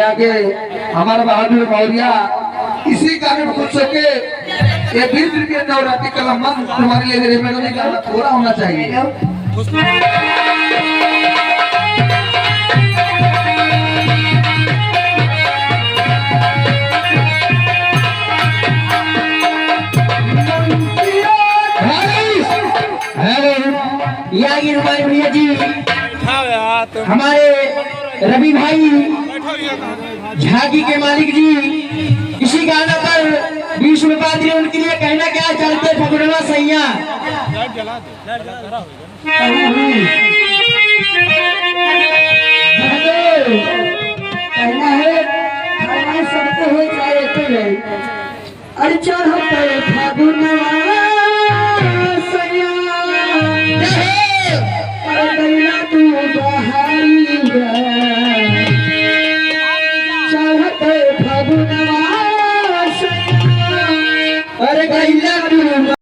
आगे हमारा बहादुर मौर्या इसी कारण खुद सके ये वीर ब्रिगेड नवरात्रि कला मन तुम्हारे लिए रेमेडी का थोड़ा होना चाहिए। हमारे भैया जी हमारे रवि भाई झांकी के मालिक जी इसी गाना पर 20 रुपया दिए उनके लिए कहना क्या चलते फगुड़वा सैया कहना है सबको हो जाए। अरे चल